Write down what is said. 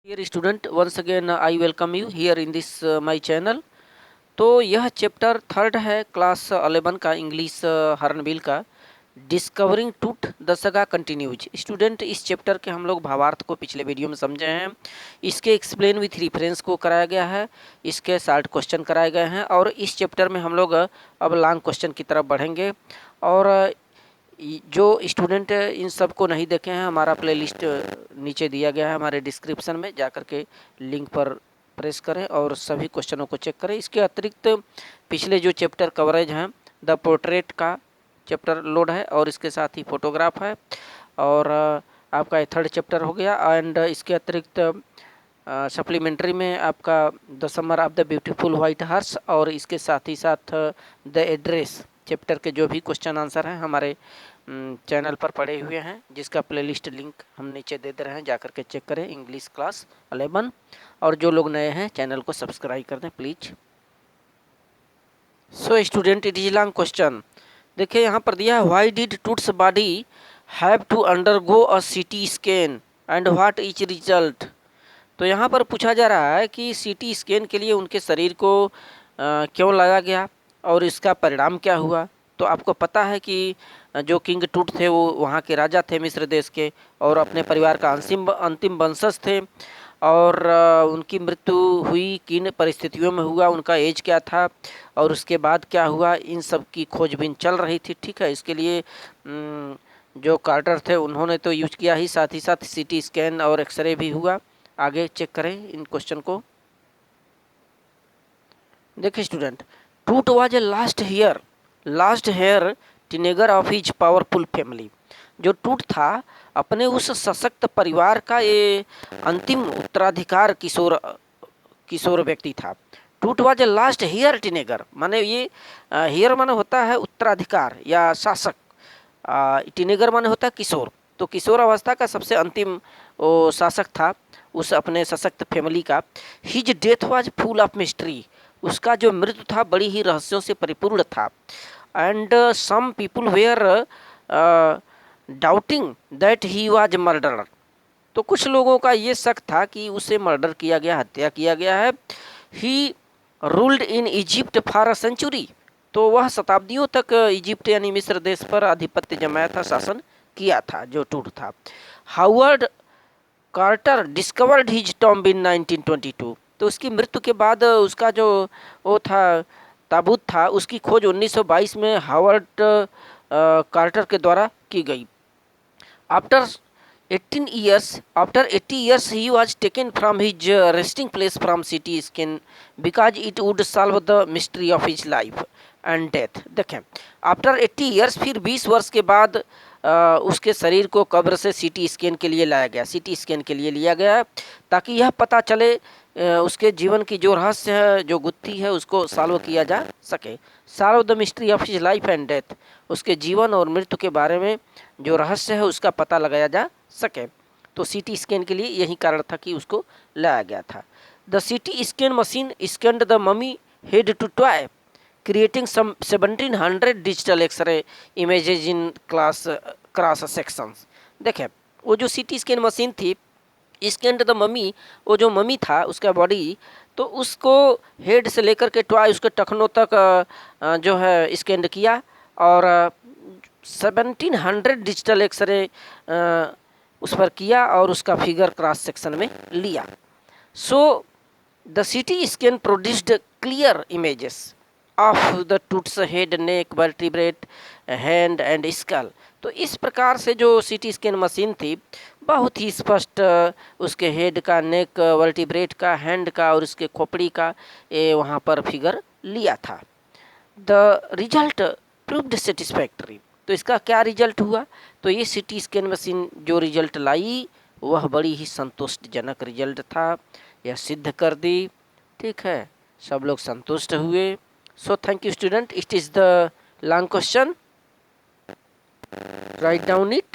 Dear student, once again I welcome you here in this my channel। तो यह chapter third है class 11 का English hornbill का discovering truth the सगा continues. Student, इस chapter के हम लोग भावार्थ को पिछले वीडियो में समझे हैं। इसके एक्सप्लेन विथ रेफरेंस को कराया गया है, इसके शार्ट क्वेश्चन कराए गए हैं और इस चैप्टर में हम लोग अब लॉन्ग क्वेश्चन की तरफ बढ़ेंगे। और जो स्टूडेंट इन सब को नहीं देखे हैं, हमारा प्लेलिस्ट नीचे दिया गया है हमारे डिस्क्रिप्शन में, जा कर के लिंक पर प्रेस करें और सभी क्वेश्चनों को चेक करें। इसके अतिरिक्त पिछले जो चैप्टर कवरेज हैं, द पोर्ट्रेट का चैप्टर लोड है और इसके साथ ही फोटोग्राफ है और आपका ये थर्ड चैप्टर हो गया। एंड इसके अतिरिक्त सप्लीमेंट्री में आपका the summer of the beautiful white horse और इसके साथ ही साथ द एड्रेस चैप्टर के जो भी क्वेश्चन आंसर हैं हमारे चैनल पर पड़े हुए हैं, जिसका प्लेलिस्ट लिंक हम नीचे दे दे रहे हैं, जाकर के चेक करें इंग्लिश क्लास 11। और जो लोग नए हैं चैनल को सब्सक्राइब कर दें please. So student, it is long question. देखिए यहाँ पर दिया है, why did Tut's body have to undergo a CT scan and what is result. तो यहाँ पर पूछा जा रहा है कि सीटी स्कैन के लिए उनके शरीर को क्यों लाया गया और इसका परिणाम क्या हुआ। तो आपको पता है कि जो किंग टूट थे वो वहाँ के राजा थे मिस्र देश के और अपने परिवार का अंतिम वंशज थे। और उनकी मृत्यु हुई किन परिस्थितियों में हुआ, उनका एज क्या था और उसके बाद क्या हुआ, इन सब की खोजबीन चल रही थी। ठीक है, इसके लिए जो कार्टर थे उन्होंने तो यूज किया ही, साथ साथ सीटी स्कैन और एक्सरे भी हुआ। आगे चेक करें इन क्वेश्चन को। देखिए student, Tut was a last heir teenager of his powerful family. जो टूट था अपने उस सशक्त परिवार का ये अंतिम उत्तराधिकार किशोर व्यक्ति था। टूट वाज ए लास्ट हेयर टीनेगर, माने ये हेयर माने होता है उत्तराधिकार या शासक, टीनेगर माने होता है किशोर। तो किशोर अवस्था का सबसे अंतिम वो शासक था उस अपने सशक्त फैमिली का। His death was full of mystery, उसका जो मृत्यु था बड़ी ही रहस्यों से परिपूर्ण था। And some people were doubting that he was murderer. तो कुछ लोगों का ये शक था कि उसे मर्डर किया गया, हत्या किया गया है। He ruled in Egypt for a century, तो वह शताब्दियों तक इजिप्ट यानी मिस्र देश पर आधिपत्य जमाया था, शासन किया था जो टूट था। Howard Carter discovered his tomb in 1922, तो उसकी मृत्यु के बाद उसका जो वो था ताबूत था, उसकी खोज 1922 में हावर्ड कार्टर के द्वारा की गई। After 80 years he was taken from his resting place from CT scan because it would solve the mystery of his life and death। देखें, आफ्टर 80 years, फिर 20 वर्ष के बाद उसके शरीर को कब्र से सीटी स्कैन के लिए लाया गया, सीटी स्कैन के लिए लिया गया ताकि यह पता चले उसके जीवन की जो रहस्य है, जो गुत्थी है, उसको सॉल्व किया जा सके। Solve the mystery of his life and death, उसके जीवन और मृत्यु के बारे में जो रहस्य है उसका पता लगाया जा सके। तो सीटी स्कैन के लिए यही कारण था कि उसको लाया गया था। The CT scan machine scanned the mummy head to toe creating some 1700 digital x-ray images in cross sections. देखें, वो जो सीटी स्कैन मशीन थी, स्कैन्ड द ममी, वो जो ममी था उसका बॉडी, तो उसको हेड से लेकर के टॉय उसके टखनों तक जो है स्कैन किया और 1700 डिजिटल एक्सरे उस पर किया और उसका फिगर क्रॉस सेक्शन में लिया। So the CT scan produced clear images of the Tut's head, neck, vertebrate, hand and skull. तो इस प्रकार से जो सीटी स्कैन मशीन थी बहुत ही स्पष्ट उसके हेड का, नेक, वर्टिब्रेट का, हैंड का और उसके खोपड़ी का ये वहाँ पर फिगर लिया था। द रिजल्ट प्रूव्ड सेटिस्फैक्टरी, तो इसका क्या रिजल्ट हुआ, तो ये सीटी स्कैन मशीन जो रिजल्ट लाई वह बड़ी ही संतुष्टजनक रिजल्ट था, यह सिद्ध कर दी। ठीक है, सब लोग संतुष्ट हुए। So thank you student, it is the long question, write down it.